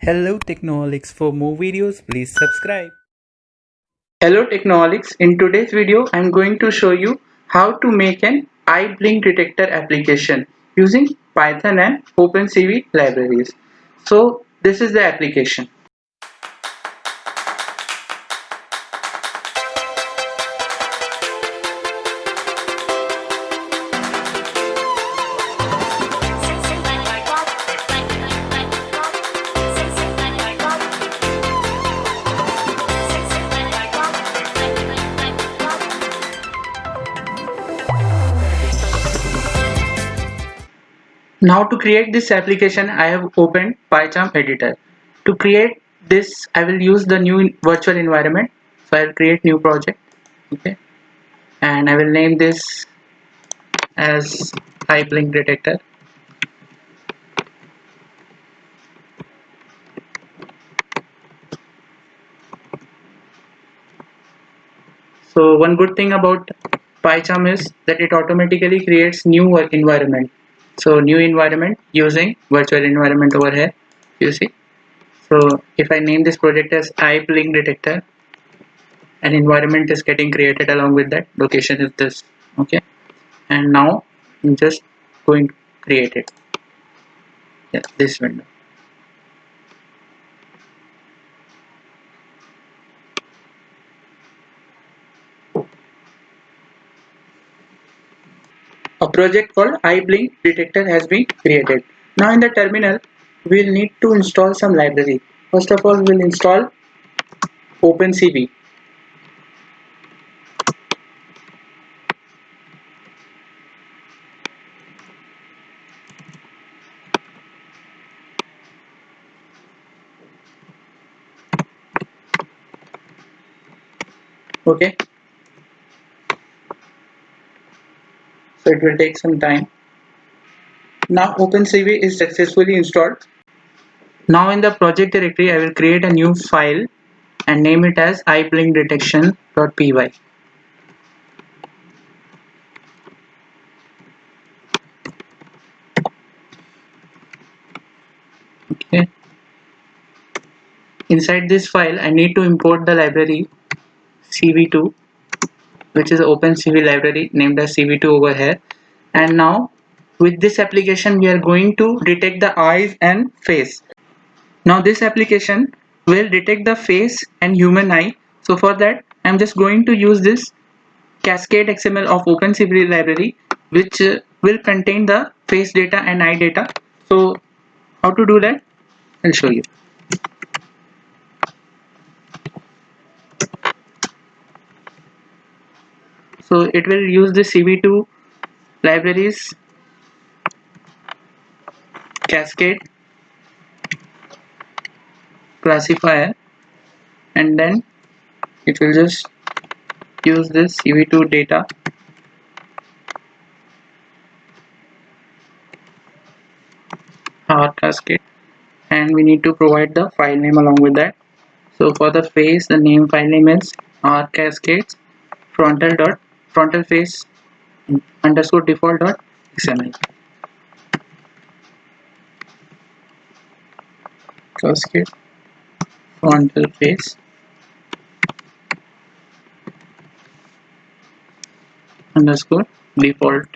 Hello Technoholics. For more videos, please subscribe. Hello Technoholics, in today's video I am going to show you how to make an eye blink detector application using Python and OpenCV libraries. So this is the application. Now to create this application I have opened PyCharm editor. To create this I will use the new virtual environment. So I will create new project, okay, and I will name this as eye blink detector. So one good thing about PyCharm is that it automatically creates new work environment. So new environment using virtual environment over here, you see. So if I name this project as eye blink detector, an environment is getting created along with that. Location is this, okay. And now I'm just going to create it. Yeah, this window. A project called iBlink detector has been created. Now in the terminal, we'll need to install some library. First of all, we'll install OpenCV. Okay, so it will take some time. Now OpenCV is successfully installed. Now in the project directory, I will create a new file and name it as iblinkdetection.py. Okay. Inside this file, I need to import the library CV2, which is OpenCV library named as CV2 over here. And now with this application, we are going to detect the eyes and face. Now this application will detect the face and human eye. So for that, I'm just going to use this Cascade XML of OpenCV library, which will contain the face data and eye data. So how to do that? I'll show you. So it will use the CV2 libraries Cascade classifier, and then it will just use this CV2 data R Cascade, and we need to provide the file name along with that. So for the face, the name file name is R Cascades frontal face underscore default dot XML. Cascade frontal face underscore default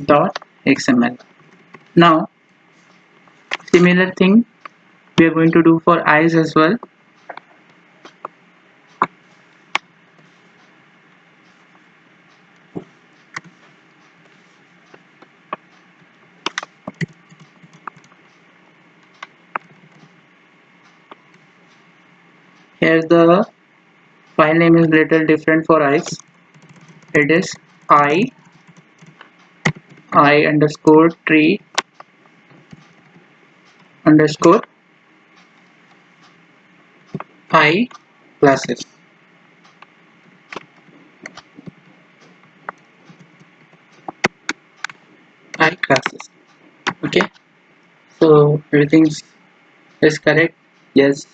dot XML. Now similar thing we are going to do for eyes as well. Here the file name is little different for eyes. It is I underscore tree underscore I classes. I classes. Okay. So everything is correct. Yes.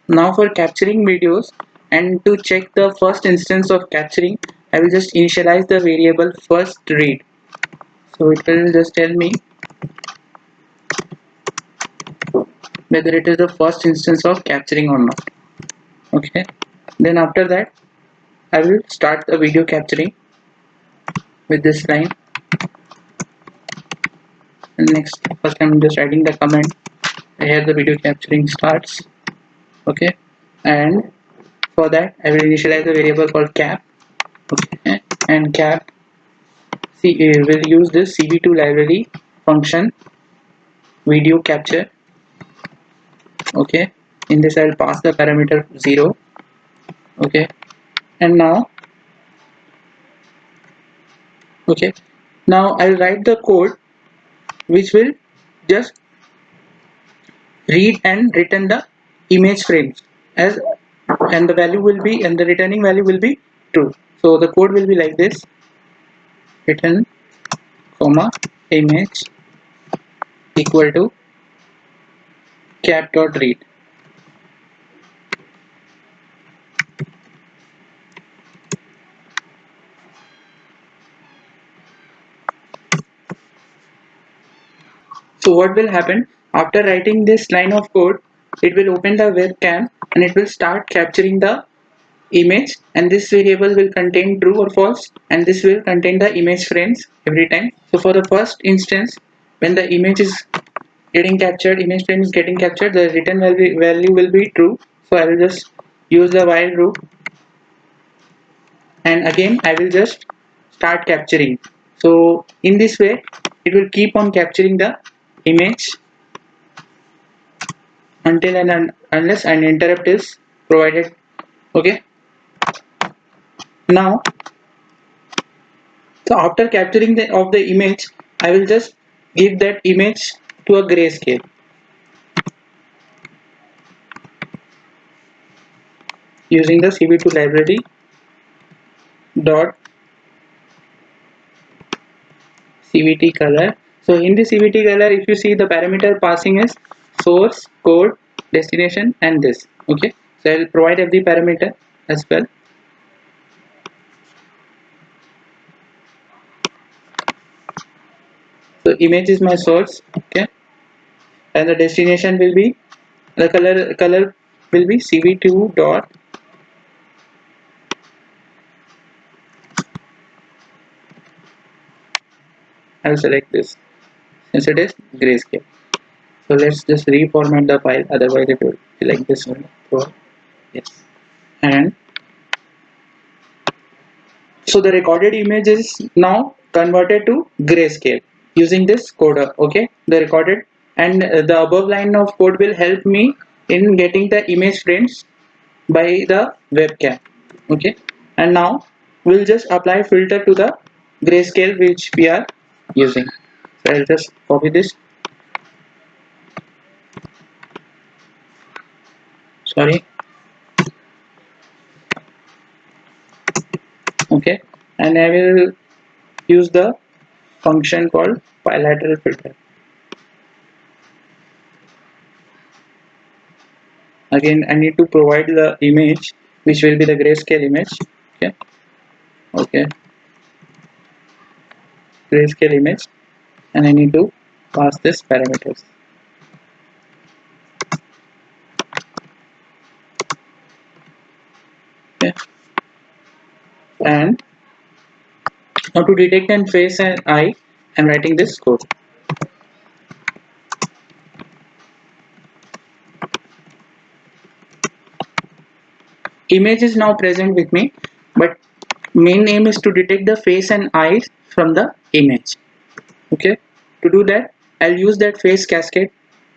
Now for capturing videos, and to check the first instance of capturing, I will just initialize the variable first read. So it will just tell me whether it is the first instance of capturing or not. Okay, then after that I will start the video capturing with this line. And next, first I'm just writing the command. Here the video capturing starts. Okay, and for that I will initialize a variable called cap. Okay, and cap will use this CV2 library function video capture. Okay, in this I will pass the parameter 0. Okay, and now okay, now I'll write the code which will just read and return the image frames as, and the value will be, and the returning value will be true. So the code will be like this: return comma image equal to cap dot read. So what will happen after writing this line of code? It will open the webcam and it will start capturing the image, and this variable will contain true or false, and this will contain the image frames every time. So for the first instance, when the image is getting captured, image frame is getting captured, the return value will be true. So I will just use the while loop, and again I will just start capturing. So in this way it will keep on capturing the image until and unless an interrupt is provided. Okay, now so after capturing of the image, I will just give that image to a grayscale using the CV2 library dot CVT color. So in the CVT color, if you see, the parameter passing is source, code, destination, and this. Okay, so I will provide every parameter as well. So image is my source. Okay, and the destination will be, the color will be CV2 dot. I will select this since it is grayscale. So let's just reformat the file, otherwise it will be like this one. So yes, and so the recorded image is now converted to grayscale using this coder. Okay, the recorded, and the above line of code will help me in getting the image frames by the webcam. Okay, and now we'll just apply filter to the grayscale which we are using. So I'll just copy this, sorry. Okay, and I will use the function called bilateral filter. Again I need to provide the image which will be the grayscale image. Okay, okay, grayscale image, and I need to pass this parameters. Okay, and now to detect and face an eye, I'm writing this code. Image is now present with me, but main aim is to detect the face and eyes from the image. Okay, to do that I'll use that face cascade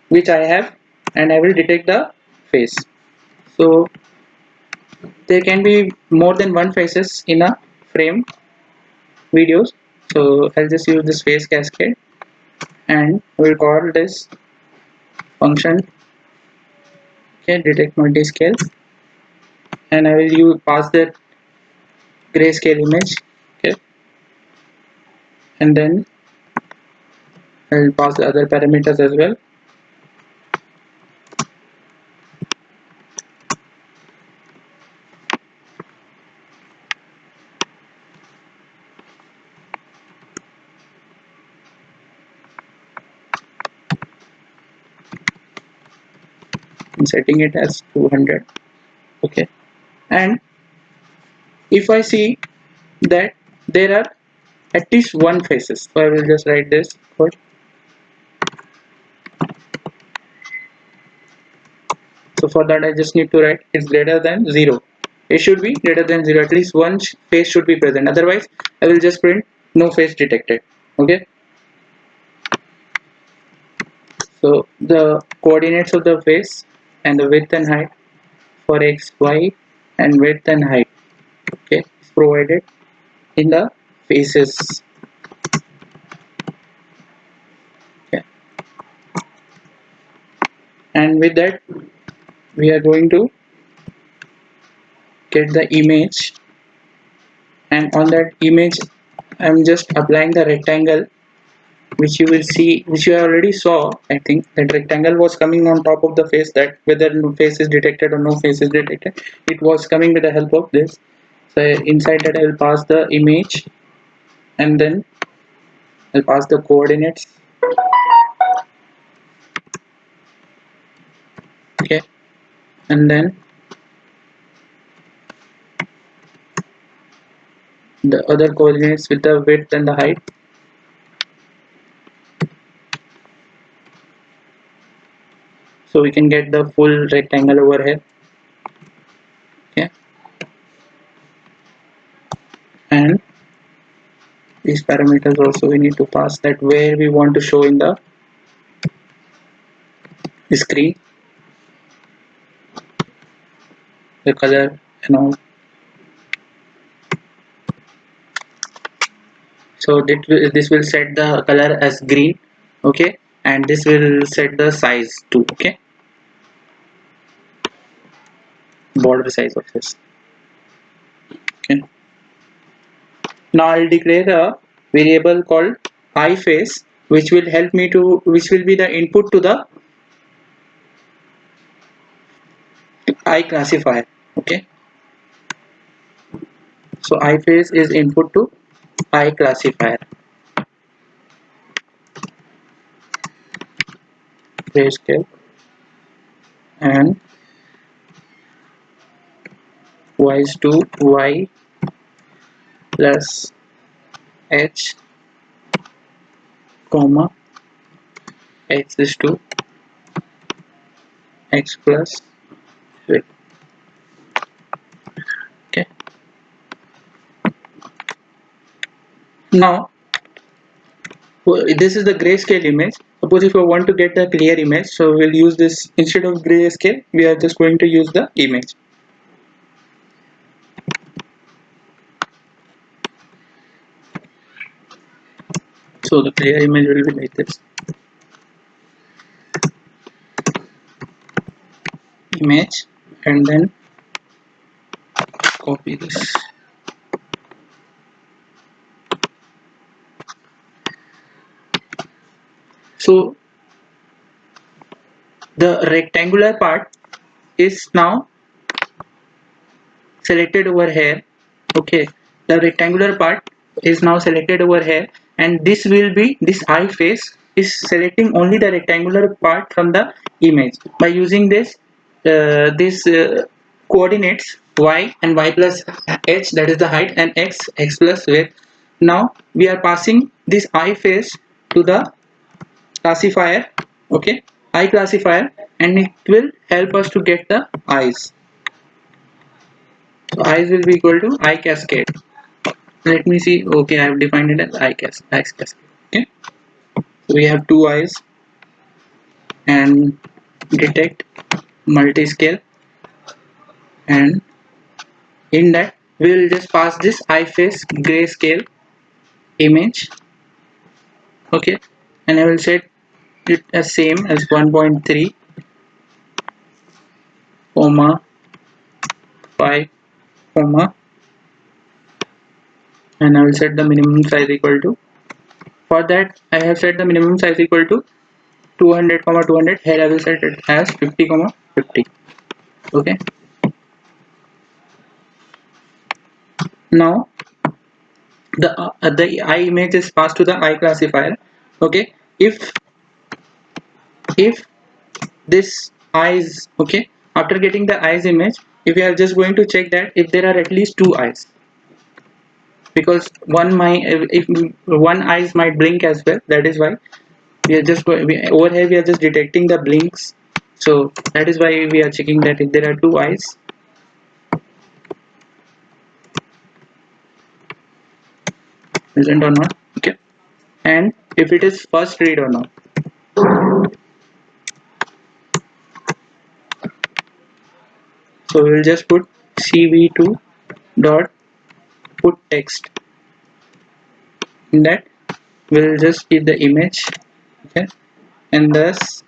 which I have, and I will detect the face. So there can be more than one faces in a frame videos. So I'll just use this face cascade, and we'll call this function, okay, detect multi-scale, and I will use pass that grayscale image. Okay, and then I'll pass the other parameters as well. I'm setting it as 200. Okay, and if I see that there are at least one faces, so I will just write this code. So for that I just need to write it's greater than 0. It should be greater than 0. At least one face should be present. Otherwise I will just print no face detected. Okay. So the coordinates of the face and the width and height for x, y and width and height, okay, is provided in the faces. Okay. And with that we are going to get the image, and on that image I'm just applying the rectangle which you will see, which you already saw. I think that rectangle was coming on top of the face, that whether no face is detected or no face is detected, it was coming with the help of this. So inside that I will pass the image, and then I'll pass the coordinates. Okay, and then the other coordinates with the width and the height. So we can get the full rectangle over here. Okay, and these parameters also we need to pass that where we want to show in the screen, the color and all. So this will set the color as green. Okay, and this will set the size too. Okay, border size of this. Okay, now I'll declare a variable called eye face, which will help me to, which will be the input to the eye classifier. Okay, so eye face is input to eye classifier. Grayscale and y is to y plus h comma x is to x plus y. Okay, now this is the grayscale image. Suppose if I want to get a clear image, so we'll use this instead of grayscale. We are just going to use the image. So the clear image will be like this. Image, and then copy this. So the rectangular part is now selected over here. Okay, the rectangular part is now selected over here, and this will be, this eye face is selecting only the rectangular part from the image by using this coordinates y and y plus h, that is the height, and x plus width. Now we are passing this eye face to the classifier. Okay, eye classifier, and it will help us to get the eyes. So eyes will be equal to eye cascade. Let me see. Okay, I have defined it as eye cascade. Okay, so we have two eyes and detect multi-scale, and in that we will just pass this eye face grayscale image. Okay, and I will set it as same as 1.3 comma 5 comma, and I will set the minimum size equal to, for that I have set the minimum size equal to 200 comma 200. Here I will set it as 50 comma 50. Okay, now the eye image is passed to the eye classifier. Okay, if this eyes. Okay, after getting the eyes image, if we are just going to check that if there are at least two eyes, because one might, if one eyes might blink as well, that is why we are just over here we are just detecting the blinks. So that is why we are checking that if there are two eyes present or not. Okay, and if it is first read or not. So we will just put cv2 dot put text. In that we'll just give the image. Okay, and thus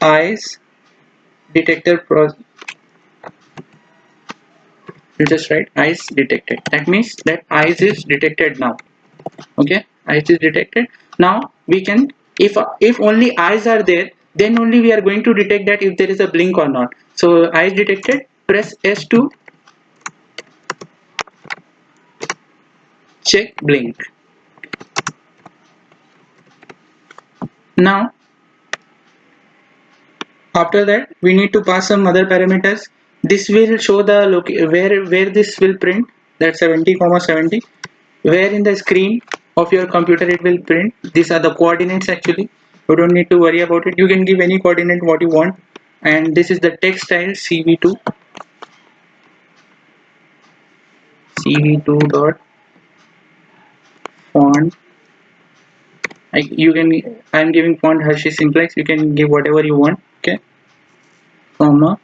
eyes detector we'll just write eyes detected. That means that eyes is detected now. Okay, eyes is detected. Now we can, if only eyes are there, then only we are going to detect that if there is a blink or not. So eyes detected, press S to check blink. Now after that we need to pass some other parameters. This will show the where this will print, that 70,70, where in the screen of your computer it will print. These are the coordinates actually. You don't need to worry about it, you can give any coordinate what you want. And this is the text style cv2 dot font. You can, I'm giving font Hershey simplex, you can give whatever you want. Okay, comma,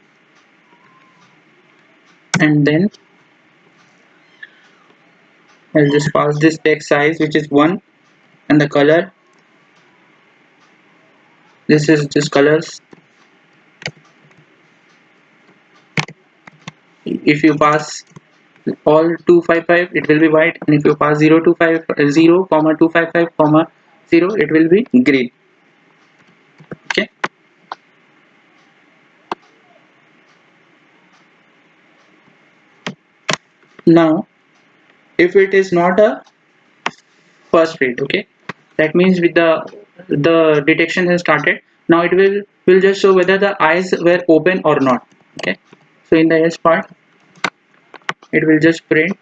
and then I'll just pass this text size which is 1, and the color, this is just colors. If you pass all 255 it will be white, and if you pass 025 0 comma 255 comma 0 it will be green. Okay, now if it is not a first read, okay, that means with the detection has started. Now it will just show whether the eyes were open or not. Okay, so in the S part it will just print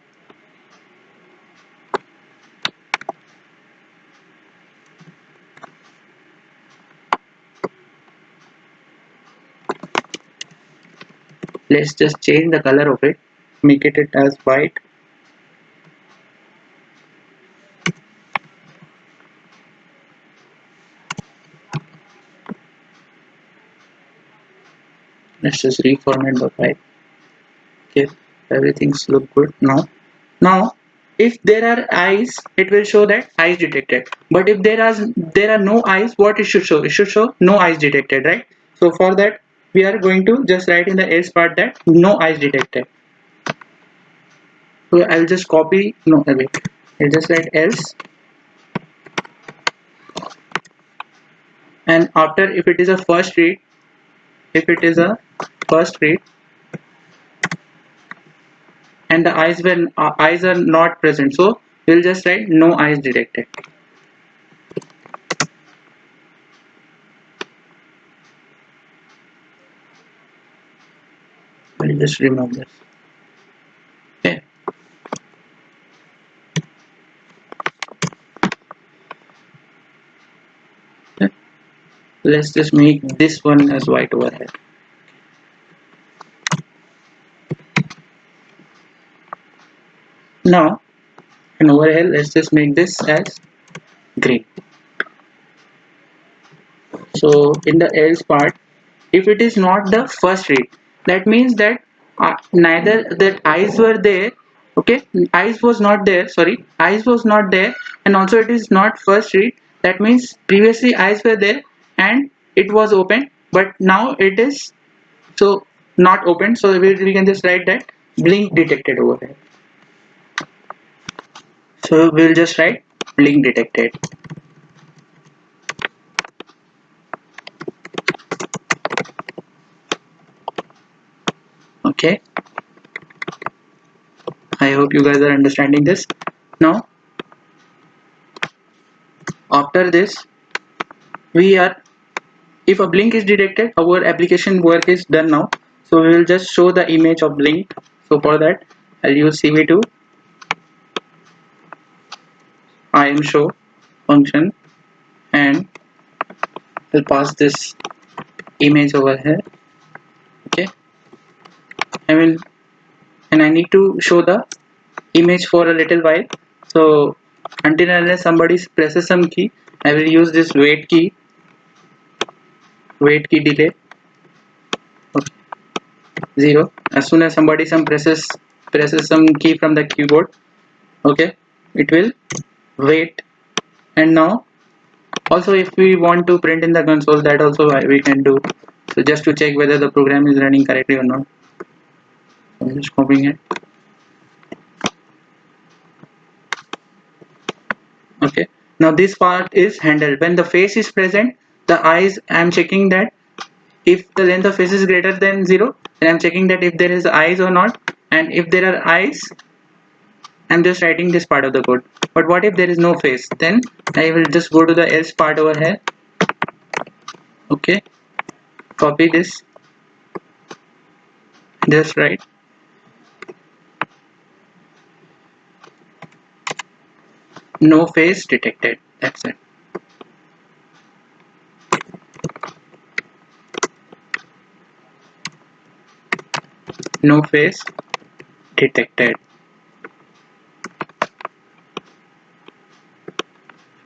let's just change the color of it, make it as white. Let's just reformat the file. Okay, everything's look good now. Now if there are eyes it will show that eyes detected, but if there are no eyes, what it should show? It should show no eyes detected, right? So for that we are going to just write in the else part that no eyes detected. So I'll just copy, no wait, I'll just write else, and after if it is a first read, if it is a first read and the eyes are not present, so we'll just write no eyes detected. I'll just remove this. Okay, let's just make this one as white over here. Now and over here let's just make this as green. So in the else part, if it is not the first read, that means that neither that eyes were there. Okay, eyes was not there, sorry, eyes was not there, and also it is not first read. That means previously eyes were there and it was open, but now it is so not open. So we can just write that blink detected over here. So we'll just write blink detected. Okay, I hope you guys are understanding this. Now after this we are if a blink is detected, our application work is done now. So we will just show the image of blink. So for that I'll use cv2 imshow function, and I'll pass this image over here. Okay, I will, and I need to show the image for a little while. So until unless somebody presses some key, I will use this wait key delay. Okay, 0. As soon as somebody presses some key from the keyboard, okay, it will wait. And now also if we want to print in the console, that also we can do. So just to check whether the program is running correctly or not, I'm just copying it. Okay, now this part is handled. When the face is present, the eyes, I'm checking that if the length of face is greater than 0, then I'm checking that if there is eyes or not, and if there are eyes, I'm just writing this part of the code. But what if there is no face? Then I will just go to the else part over here. Okay, copy this, just write no face detected. That's it. No face detected.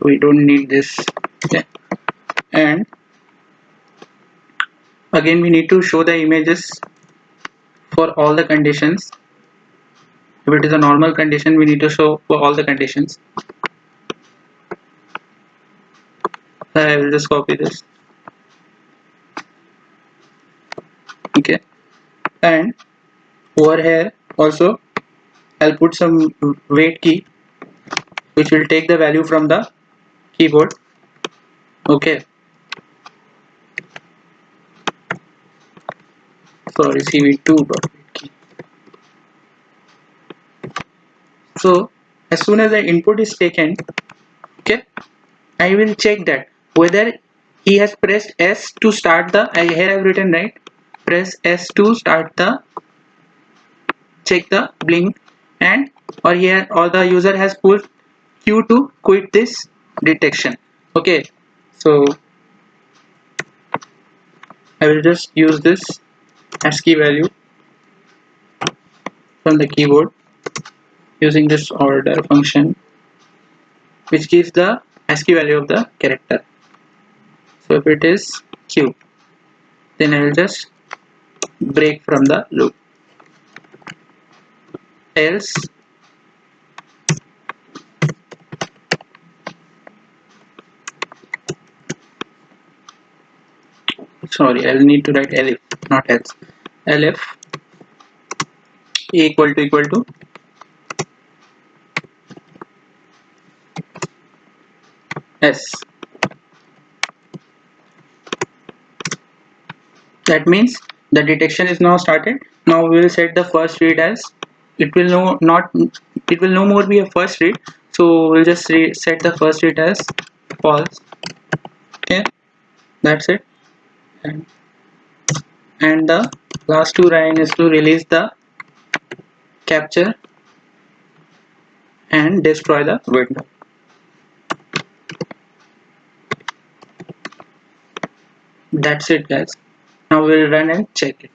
We don't need this. Okay. And again we need to show the images for all the conditions. If it is a normal condition, we need to show for all the conditions. I will just copy this. Okay, and over here also I'll put some wait key which will take the value from the keyboard. Okay, sorry, cv2 dot wait key. So as soon as the input is taken, okay, I will check that whether he has pressed S to start the, here I've written, right, press S to start the, check the blink, and or here or the user has pushed Q to quit this detection. Okay, so I will just use this ASCII value from the keyboard using this order function, which gives the ASCII value of the character. So if it is Q, then I will just break from the loop. Else, sorry, I will need to write elif, not else. Elif equal to S. That means the detection is now started. Now we will set the first read as, it will no more be a first read. So we'll just set the first read as false. Okay, that's it. And, and the last two line is to release the capture and destroy the window. That's it, guys. Now we'll run and check it.